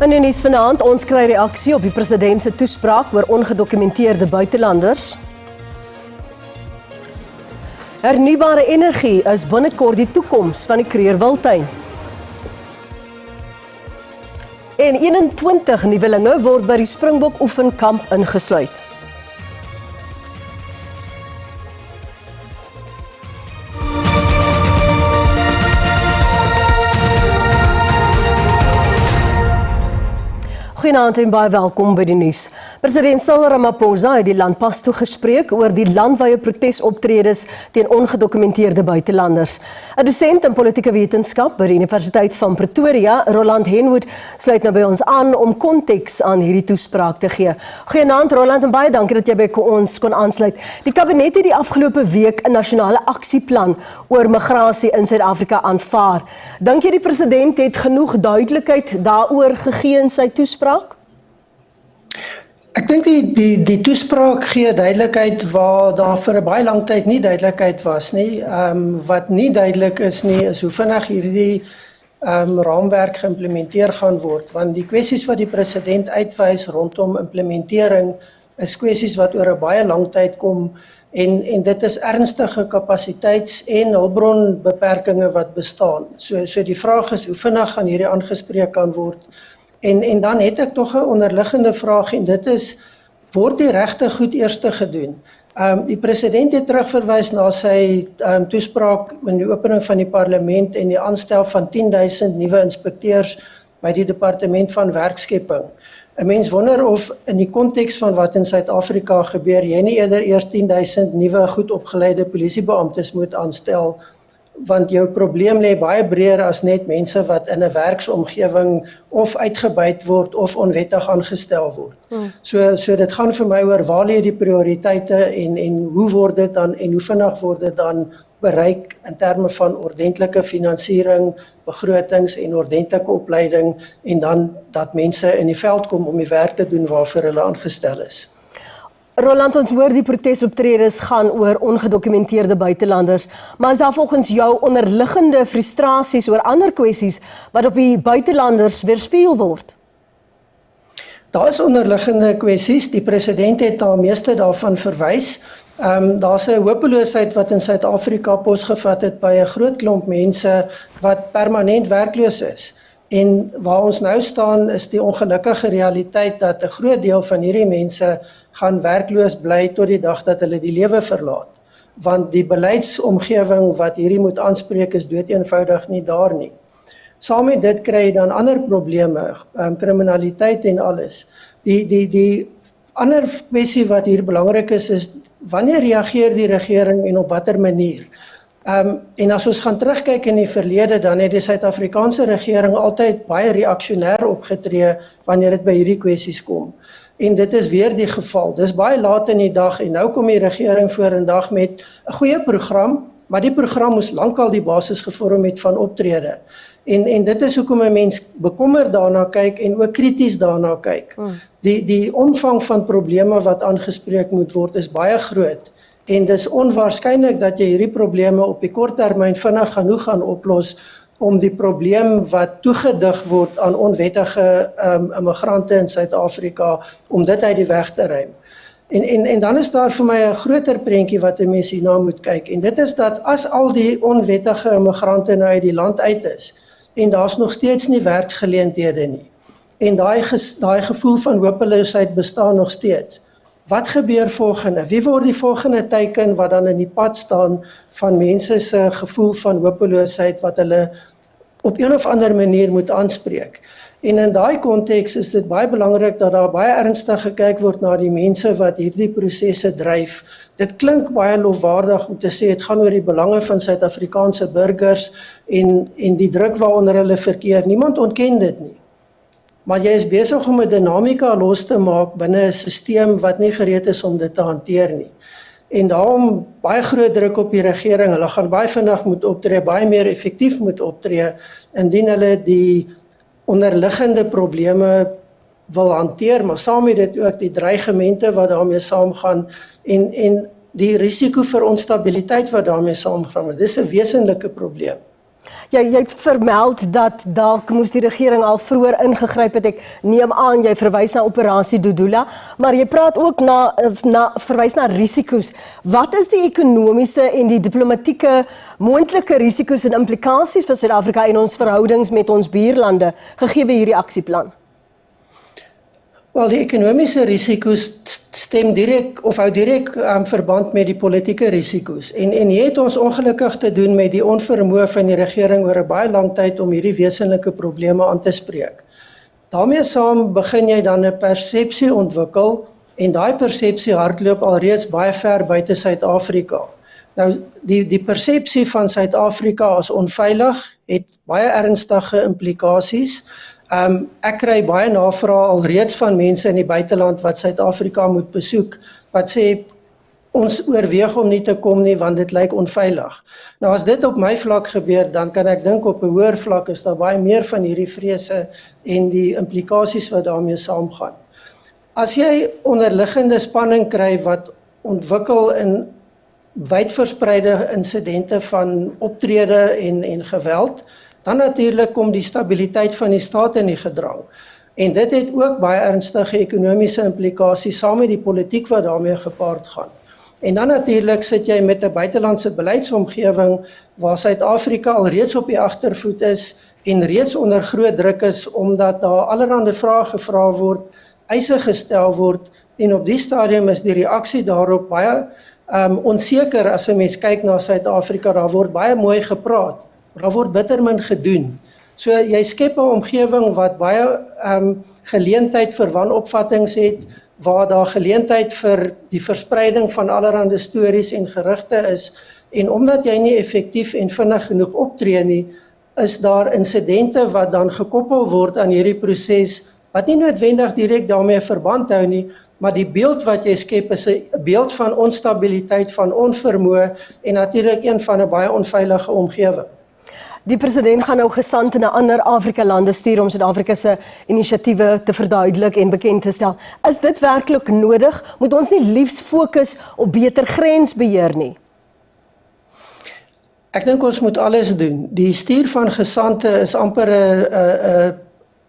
In die nuus vanaand, ons kry reaksie op die president se toespraak oor ongedokumenteerde buitelanders. Hernubare energie is binnekort die toekoms van die Kruger Wildtuin. En 21 nuwelinge word by die Springbok oefenkamp ingesluit. Goeienaand en baie welkom by die nuus. President Cyril Ramaphosa het die land pas toe gespreek oor die landwyse protesoptredes teen ongedokumenteerde buitelanders. 'n Dosent in politieke wetenskap by die Universiteit van Pretoria, Roland Henwood, sluit nou by ons aan om konteks aan hierdie toespraak te gee. Goeienaand Roland en baie dankie dat jy by ons kon aansluit. Die kabinet het die afgelope week 'n nasionale aksieplan oor migrasie in Suid-Afrika aanvaar. Dink jy die president het genoeg duidelikheid daaroor gegee in sy toespraak? Ek dink die toespraak gee duidelikheid waar daar vir 'n baie lang tyd nie duidelikheid was nie. Wat nie duidelik is nie, is hoe vinnig hierdie raamwerk geïmplementeer gaan word, want die kwessies wat die president uitwys rondom implementering is kwessies wat oor 'n baie lang tyd kom en dit is ernstige kapasiteits- en hulpbronbeperkings wat bestaan. So die vraag is hoe vinnig gaan hierdie aangespreek kan word. En dan het ek tog 'n onderliggende vraag en dit is, word die regte goed eers gedoen? Die president het terugverwys na sy toespraak in die opening van die parlement en die aanstel van 10,000 nuwe inspekteurs by die departement van werkskepping. 'n Mens wonder of in die konteks van wat in Suid-Afrika gebeur, jy nie eerder eers 10,000 nuwe goed opgeleide polisiebeamptes moet aanstel, want jou probleem lê baie breër as net mense wat in 'n werksomgewing of uitgebuit word of onwettig aangestel word. So dit gaan vir my oor waar lê die prioriteite en hoe word dit dan en hoe vinnig word dit dan bereik in terme van ordentlike finansiering, begrotings en ordentlike opleiding en dan dat mense in die veld kom om die werk te doen waarvoor hulle aangestel is. Roland, ons hoor die protesoptredes gaan oor ongedokumenteerde buitelanders, maar is daar volgens jou onderliggende frustrasies oor ander kwessies wat op die buitelanders weerspieël word? Daar is onderliggende kwessies, die president het daar meeste daarvan verwys. Daar's 'n hopeloosheid wat in Suid-Afrika posgevat het by 'n groot klomp mense wat permanent werkloos is. En waar ons nou staan is die ongelukkige realiteit dat 'n groot deel van hierdie mense gaan werkloos bly tot die dag dat hulle die lewe verlaat. Want die beleidsomgewing wat hierdie moet aanspreek is doeteenvoudig nie daar nie. Saam met dit kry jy dan ander probleme, kriminaliteit en alles. Die ander kwessie wat hier belangrik is wanneer reageer die regering en op watter manier? En as ons gaan terugkyk in die verlede, dan het die Suid-Afrikaanse regering altyd baie reaksionêr opgetree wanneer dit by hierdie kwessies kom. En dit is weer die geval. Dis baie laat in die dag en nou kom die regering vorendag met 'n goeie program, maar die program moes lankal die basis gevorm het van optrede. En dit is hoekom 'n mens bekommerd daarna kyk en ook krities daarna kyk. Die omvang van probleme wat aangespreek moet word is baie groot. En dis onwaarskynlik dat jy hierdie probleme op die kort termyn vinnig genoeg gaan oplos om die probleem wat toegedig word aan onwettige immigrante in Suid-Afrika, om dit uit die weg te ruim. En dan is daar vir my 'n groter prentjie wat 'n mens hierna moet kyk. En dit is dat as al die onwettige immigrante nou uit die land uit is, en daar's nog steeds nie werksgeleenthede nie, en daai gevoel van hopeloosheid bestaan nog steeds. Wat gebeur volgende? Wie word die volgende teiken wat dan in die pad staan van mense se gevoel van hopeloosheid wat hulle op een of ander manier moet aanspreek? En in daai konteks is dit baie belangrik dat daar baie ernstig gekyk word na die mense wat hierdie prosesse dryf. Dit klink baie lofwaardig om te sê dit gaan oor die belange van Suid-Afrikaanse burgers en die druk waaronder hulle verkeer. Niemand ontken dit nie. Maar jy is besig om 'n dinamika los te maak binne 'n stelsel wat nie gereed is om dit te hanteer nie. En daarom baie groot druk op die regering. Hulle gaan baie vinnig moet optree, baie meer effektief moet optree indien hulle die onderliggende probleme wil hanteer, maar saam met dit ook die dreigemente wat daarmee saamgaan en die risiko vir onstabiliteit wat daarmee saamgaan. Dit is 'n wesenlike probleem. Jy het vermeld dat dalk moes die regering al vroeër ingegryp het. Ek neem aan jy verwys na operasie Dudula, maar jy praat ook verwys na risiko's. Wat is die ekonomiese en die diplomatieke moontlike risiko's en implikasies vir Suid-Afrika en ons verhoudings met ons buurlande gegee hierdie aksieplan? Wel, die ekonomiese risiko's stem direk of hou direk verband met die politieke risiko's. En jy het ons ongelukkig te doen met die onvermoë van die regering oor 'n baie lang tyd om hierdie wesenlike probleme aan te spreek. Daarmee saam begin jy dan 'n persepsie ontwikkel en daai persepsie hardloop alreeds baie ver buite Suid-Afrika. Nou die persepsie van Suid-Afrika as onveilig het baie ernstige implikasies. Ek kry baie navrae alreeds van mense in die buiteland wat Suid-Afrika moet besoek, wat sê ons oorweeg om nie te kom nie want dit lyk onveilig. Nou as dit op my vlak gebeur, dan kan ek dink op 'n hoër vlak is daar baie meer van hierdie vrese en die implikasies wat daarmee saamgaan. As jy onderliggende spanning kry wat ontwikkel in wydverspreide insidente van optrede en geweld, dan natuurlik kom die stabiliteit van die staat in die gedrang. En dit het ook baie ernstige ekonomiese implikasies saam met die politiek wat daarmee gepaard gaan. En dan natuurlik sit jy met 'n buitelandse beleidsomgewing waar Suid-Afrika alreeds op die agtervoet is en reeds onder groot druk is omdat daar allerlei vrae gevra word, eise gestel word en op die stadium is die reaksie daarop baie onseker as 'n mens kyk na Suid-Afrika. Daar word baie mooi gepraat, maar daar word bitter min gedoen. So jy skep 'n omgewing wat baie geleentheid vir wanopvattinge het, waar daar geleentheid vir die verspreiding van allerlei stories en gerugte is, en omdat jy nie effektief en vinnig genoeg optree nie, is daar insidente wat dan gekoppel word aan hierdie proses, wat nie noodwendig direk daarmee verband hou nie, maar die beeld wat jy skep is 'n beeld van onstabiliteit, van onvermoë en natuurlik een van 'n baie onveilige omgewing. Die president gaan nou gesante na ander Afrika lande stuur om Suid-Afrika se inisiatiewe te verduidelik en bekend te stel. Is dit werklik nodig? Moet ons nie liefs fokus op beter grensbeheer nie? Ek dink ons moet alles doen. Die stuur van gesante is amper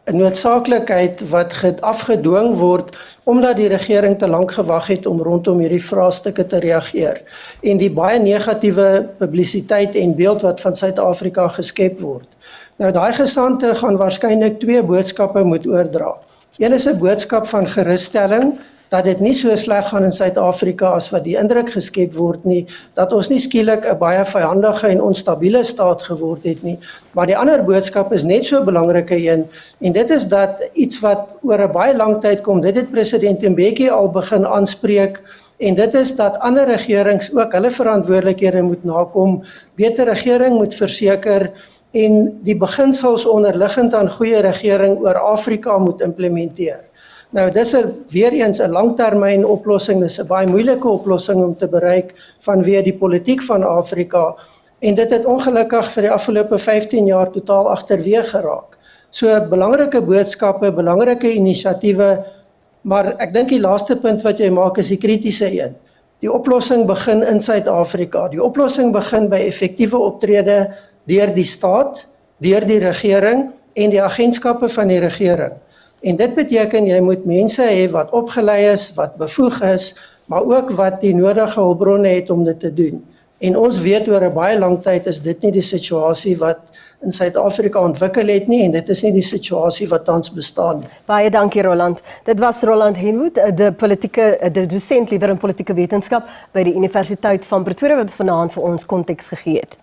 'n noodsaaklikheid wat afgedwing word omdat die regering te lank gewag het om rondom hierdie vraestukke te reageer en die baie negatiewe publisiteit en beeld wat van Suid-Afrika geskep word. Nou daai gesante gaan waarskynlik 2 boodskappe moet oordra. Een is 'n boodskap van gerusstelling dat dit nie so sleg gaan in Suid-Afrika as wat die indruk geskep word nie, dat ons nie skielik 'n baie vyandige en onstabiele staat geword het nie, maar die ander boodskap is net so 'n belangrike een, en dit is dat iets wat oor 'n baie lang tyd kom, dit het president Mbeki al begin aanspreek, en dit is dat ander regerings ook hulle verantwoordelikhede moet nakom, beter regering moet verseker, en die beginsels onderliggend aan goeie regering oor Afrika moet implementeer. Nou dis weer eens 'n langtermyn oplossing, dis 'n baie moeilike oplossing om te bereik vanweë die politiek van Afrika, en dit het ongelukkig vir die afgelope 15 jaar totaal agterweë geraak. So belangrike boodskappe, belangrike inisiatiewe, maar ek dink die laaste punt wat jy maak is die kritiese een. Die oplossing begin in Suid-Afrika. Die oplossing begin by effektiewe optrede deur die staat, deur die regering en die agentskappe van die regering. En dit beteken jy moet mense hê wat opgelei is, wat bevoeg is, maar ook wat die nodige hulpbronne het om dit te doen. En ons weet oor 'n baie lang tyd is dit nie die situasie wat in Suid-Afrika ontwikkel het nie, en dit is nie die situasie wat tans bestaan nie. Baie dankie Roland. Dit was Roland Henwood, de dosent liewer in politieke wetenskap by die Universiteit van Pretoria wat vanaand vir ons konteks gegee het.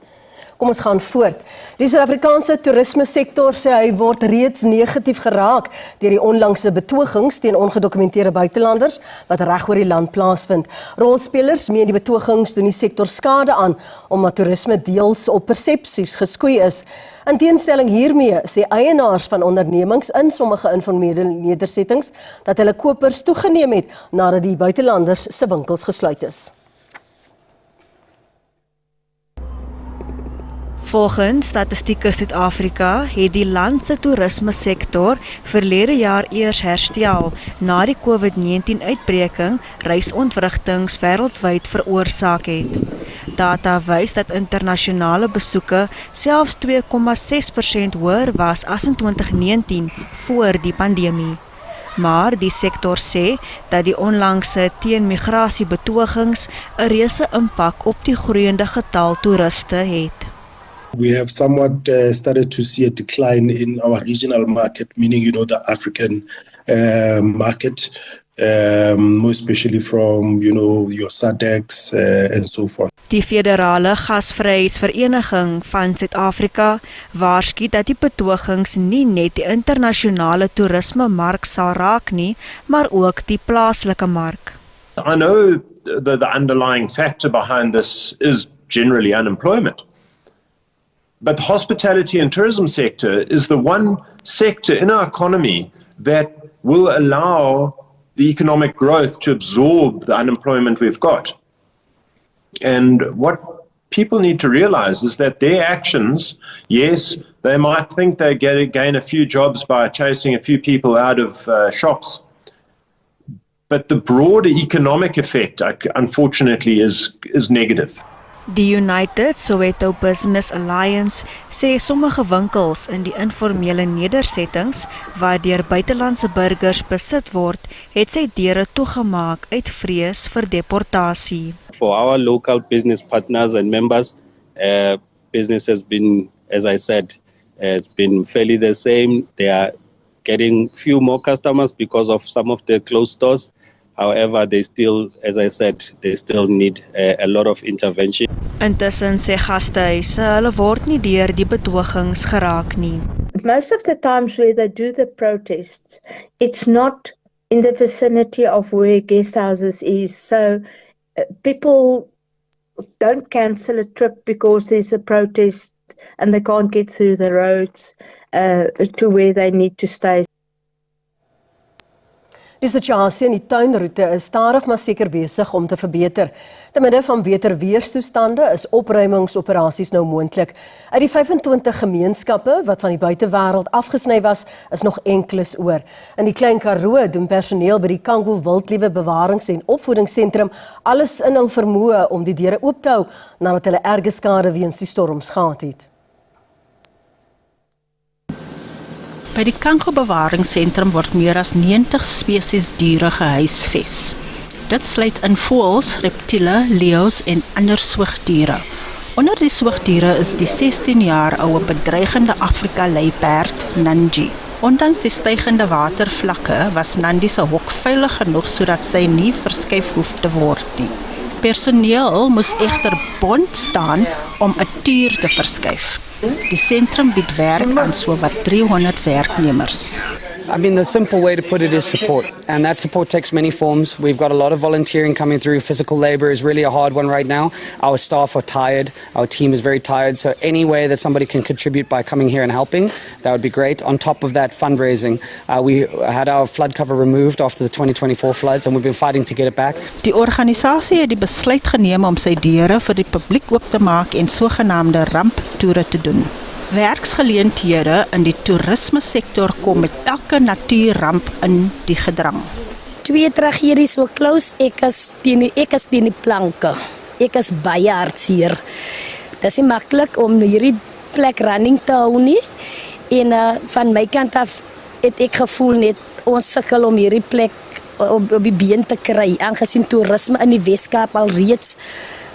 Kom ons gaan voort. Die Suid-Afrikaanse toerisme sektor sê hy word reeds negatief geraak deur die onlangse betogings teen ongedokumenteerde buitelanders wat reg oor die land plaasvind. Rolspelers meen die betogings doen die sektor skade aan omdat toerisme deels op persepsies geskoei is. In teenstelling hiermee sê eienaars van ondernemings in sommige informele nedersettings dat hulle kopers toegeneem het nadat die buitelanders se winkels gesluit is. Volgens Statistieke Suid-Afrika het die land se toerismesektor verlede jaar eers herstel na die COVID-19 uitbreking reisontwrigtings wêreldwyd veroorsaak het. Data wys dat internasionale besoeke selfs 2,6% hoër was as in 2019 voor die pandemie. Maar die sektor sê dat die onlangse teen-migrasiebetogings 'n reuse impak op die groeiende getal toeriste het. We have somewhat started to see a decline in our regional market, meaning, the African market, more especially from, your SADCs and so forth. Die Federale Gasvryheidsvereniging van Suid-Afrika waarsku dat die betogings nie net die internasionale toerismemark sal raak nie, maar ook die plaaslike mark. I know the underlying factor behind this is generally unemployment. But the hospitality and tourism sector is the one sector in our economy that will allow the economic growth to absorb the unemployment we've got. And what people need to realize is that their actions, yes, they might think they gain a few jobs by chasing a few people out of shops, but the broader economic effect, unfortunately, is negative. Die United Soweto Business Alliance sê sommige winkels in die informele nedersettings waar deur buitelandse burgers besit word, het sy deure toegemaak uit vrees vir deportasie. For our local business partners and members, business has been, as I said, has been fairly the same. They are getting few more customers because of some of the closed stores. However, they still, as I said, they still need a lot of intervention. Intussen sê gastehuise hulle word nie deur die betogings geraak nie. Most of the times where they do the protests, it's not in the vicinity of where guest houses is. So people don't cancel a trip because there's a protest and they can't get through the roads to where they need to stay. Die situasie in die tuinroete is stadig maar seker besig om te verbeter. Te midde van beter weerstoestande is opruimingsoperasies nou moontlik. Uit die 25 gemeenskappe wat van die buitewêreld afgesny was, is nog enkeles oor. In die Klein Karoo doen personeel by die Kango Wildlewe Bewarings- en Opvoedingsentrum alles in hul vermoë om die deure oop te hou nadat hulle erge skade weens die storms gehad het. By die Kango Bewaringsentrum word meer as 90 spesies diere gehuisves. Dit sluit in voëls, reptiele, leeu's en ander soogdiere. Onder die soogdiere is die 16 jaar oue bedreigende Afrika luiperd, Nandi. Ondanks die stygende watervlakke was Nandi se hok veilig genoeg sodat sy nie verskuif hoef te word nie. Personeel moes egter bond staan om 'n tuur te verskuif. Die sentrum bied werk aan sowat 300 werknemers. I mean, the simple way to put it is support, and that support takes many forms. We've got a lot of volunteering coming through. Physical labor is really a hard one right now. Our staff are tired. Our team is very tired. So any way that somebody can contribute by coming here and helping, that would be great. On top of that, fundraising. We had our flood cover removed after the 2024 floods, and we've been fighting to get it back. Die organisasie het die besluit geneem om sy deure vir die publiek oop te maak en sogenaamde ramptoere te doen. Werksgeleenthede in die toerismesektor kom met elke natuurramp in die gedrang. Twee tragedies so close, ek is teen die planke. Ek is baie hartseer. Dit is nie maklik om hierdie plek running te hou nie. En van my kant af het ek gevoel net ons sukkel om hierdie plek op die been te kry, aangesien toerisme in die Weskaap al reeds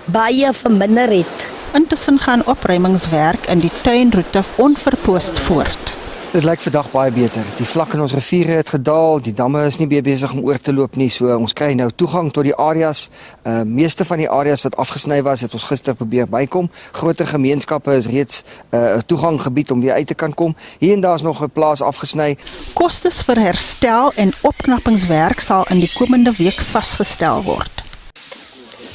baie verminder het. Intussen gaan opruimingswerk in die tuinroete onverpoost voort. Dit lyk vandag baie beter. Die vlak in ons riviere het gedaal, die damme is nie meer besig om oor te loop nie, so ons kry nou toegang tot die areas. Meeste van die areas wat afgesny was, het ons gister probeer bykom. Groter gemeenskappe is reeds toegang gebied om weer uit te kan kom. Hier en daar is nog 'n plaas afgesny. Kostes vir herstel en opknappingswerk sal in die komende week vasgestel word.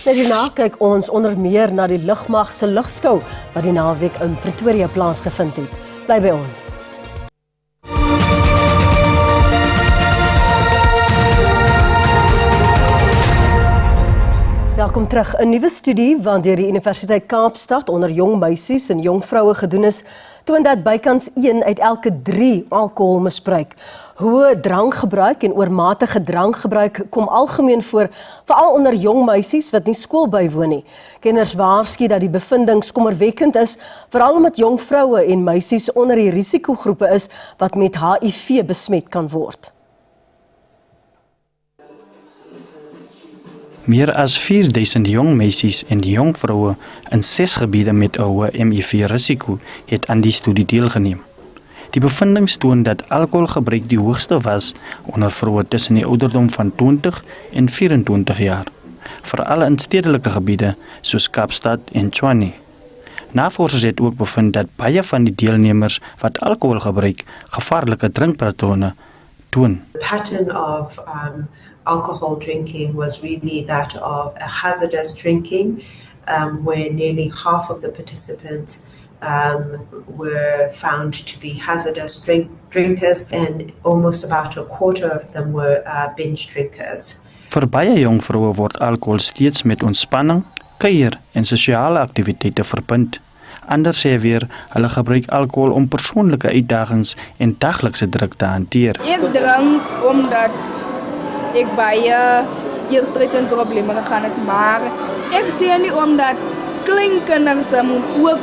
Hierna kyk ons onder meer na die lugmag se lugskou wat die naweek in Pretoria plaasgevind het. Bly by ons. Welkom terug. 'n Nuwe studie wat deur die Universiteit Kaapstad onder jong meisies en jong vroue gedoen is, toon dat bykans 1 uit elke 3 alkohol misbruik. Hoë drankgebruik en oormatige drankgebruik kom algemeen voor, veral onder jong meisies wat nie skool bywoon nie. Kenners waarsku dat die bevindings kommerwekkend is, veral omdat jong vroue en meisies onder die risikogroepe is wat met HIV besmet kan word. Meer as 4000 jong meisies en jong vroue in 6 gebiede met 'n hoë HIV-risiko het aan die studie deelgeneem. Die bevindings toon dat alkoholgebruik die hoogste was onder vroue tussen die ouderdom van 20 en 24 jaar, veral in stedelike gebiede soos Kaapstad en Tshwane. Navorsers het ook bevind dat baie van die deelnemers wat alkohol gebruik, gevaarlike drinkpatrone toon. The pattern of alcohol drinking was really that of a hazardous drinking, where nearly half of the participants were found to be hazardous drinkers, and almost about a quarter of them were binge drinkers. Vir baie jong vroue word alkohol steeds met ontspanning, kuier en sosiale aktiwiteite verbind. Anders sê weer, hulle gebruik alkohol om persoonlike uitdagings en daglikse druk te hanteer. Ek drank omdat ek baie eerstreekend probleme gegaan het, maar ek sê nie omdat klein kinders moet ook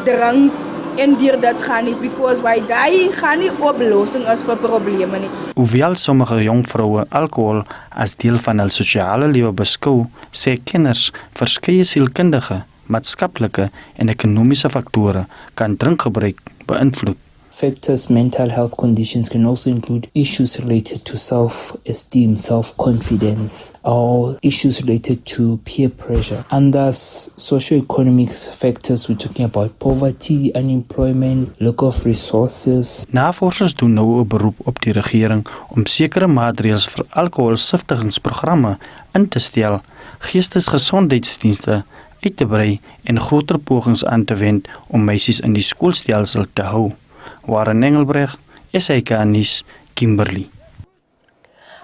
drank en deur dat gaan nie, because by daai gaan nie oplossing is vir probleme nie. Hoewel sommige jong vroue alkohol as deel van hul sosiale lewe beskou, sê kenners verskeie sielkundige, maatskaplike en ekonomiese faktore kan drinkgebruik beïnvloed. Factors, mental health conditions can also include issues related to self-esteem, self-confidence, or issues related to peer pressure. Under socio-economic factors, we're talking about poverty, unemployment, lack of resources. Navorsers doen nou 'n beroep op die regering om sekere maatreëls vir alkoholsiftigingsprogramme in te stel, geestesgesondheidsdienste uit te brei en groter pogings aan te wend om meisies in die skoolstelsel te hou. Warren Engelbrecht, SAK nuus, Kimberley.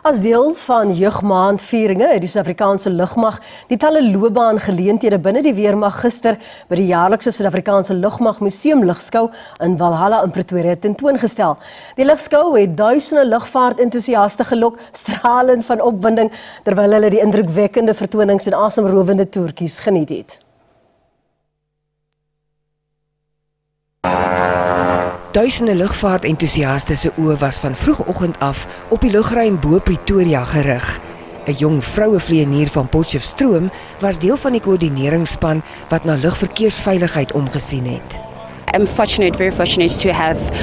As deel van jeugmaandvieringe het die Suid-Afrikaanse lugmag die talle loopbaangeleenthede binne die weermag gister by die jaarlikse Suid-Afrikaanse Lugmag Museum Lugskou in Valhalla in Pretoria tentoongestel. Die lugskou het duisende lugvaartentoesiaste gelok, stralend van opwinding, terwyl hulle die indrukwekkende vertonings en asemrowende toertjies geniet het. Duisende lugvaartentoesiaste se oë was van vroegoggend af op die lugruim bo Pretoria gerig. 'n Jong vrouevlieënier van Potchefstroom was deel van die koördineringsspan wat na lugverkeersveiligheid omgesien het. I'm fortunate, very fortunate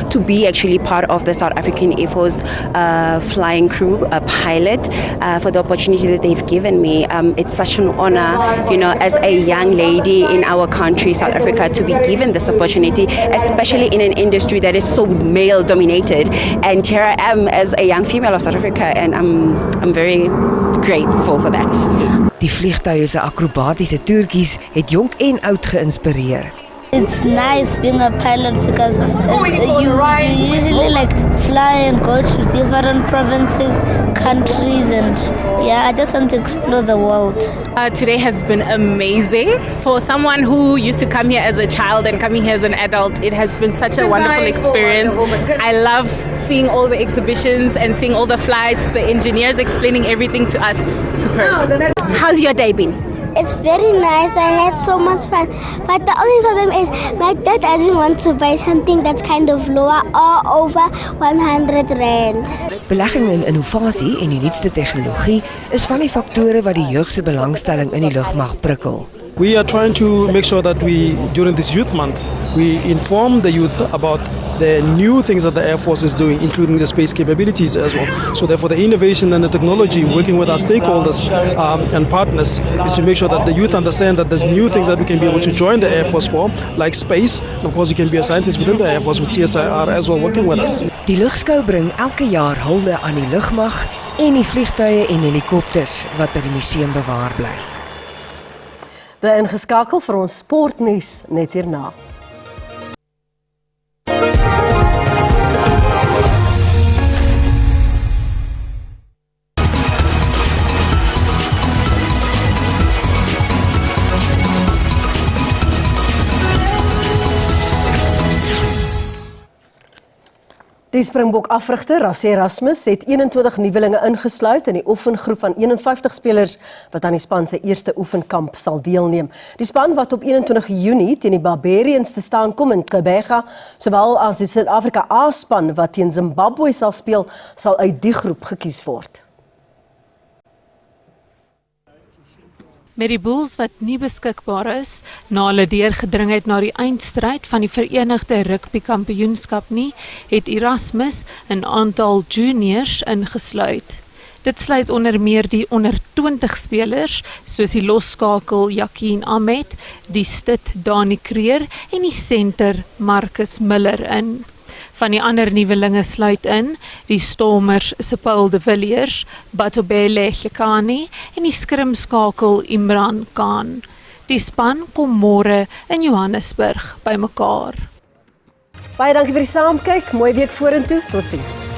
to be actually part of the South African Air Force flying crew, a pilot, for the opportunity that they've given me. It's such an honor, as a young lady in our country, South Africa, to be given this opportunity, especially in an industry that is so male dominated. And here I am as a young female of South Africa, and I'm very grateful for that. Die vliegtuie se akrobatiese toertjies het jonk en oud geïnspireer. It's nice being a pilot because you usually fly and go to different provinces, countries, and I just want to explore the world. Today has been amazing. For someone who used to come here as a child and coming here as an adult, it has been such a wonderful experience. I love seeing all the exhibitions and seeing all the flights, the engineers explaining everything to us. Superb. How's your day been? It's very nice. I had so much fun. But the only problem is my dad doesn't want to buy something that's kind of lower or over 100 rand. Belegging in innovasie en die nuutste tegnologie is van die faktore wat die jeug se belangstelling in die lugmag prikkel. We are trying to make sure that during this youth month, we inform the youth about the new things that the Air Force is doing, including the space capabilities as well. So therefore the innovation and the technology, working with our stakeholders and partners, is to make sure that the youth understand that there's new things that we can be able to join the Air Force for, like space. And of course you can be a scientist within the Air Force with CSIR as well, working with us. Die lugskou bring elke jaar hulde aan die lugmag en die vliegtuie en helikopters wat by die museum bewaar bly. Bly ingeskakel vir ons sportnuus net hierna. Die Springbok-afrigter Rassie Erasmus het 21 nuwelinge ingesluit in die oefengroep van 51 spelers wat aan die span se eerste oefenkamp sal deelneem. Die span wat op 21 Junie teen die Barbarians te staan kom in Gqeberha, sowel as die Suid-Afrika A-span wat teen Zimbabwe sal speel, sal uit die groep gekies word. Met die Bulls wat nie beskikbaar is, na hulle deurgedring het na die eindstryd van die Verenigde Rugby Kampioenskap nie, het Erasmus 'n aantal juniors ingesluit. Dit sluit onder meer die onder 20 spelers, soos die losskakel Jacqueline Ahmed, die stit Dani Creer en die senter Marcus Miller in. Van die ander nuwelinge sluit in die Stormers se Paul de Villiers, Batobele Lekani en die skrimskakel Imran Khan. Die span kom môre in Johannesburg bymekaar. Baie dankie vir die saamkyk. Mooi week vorentoe. Totsiens.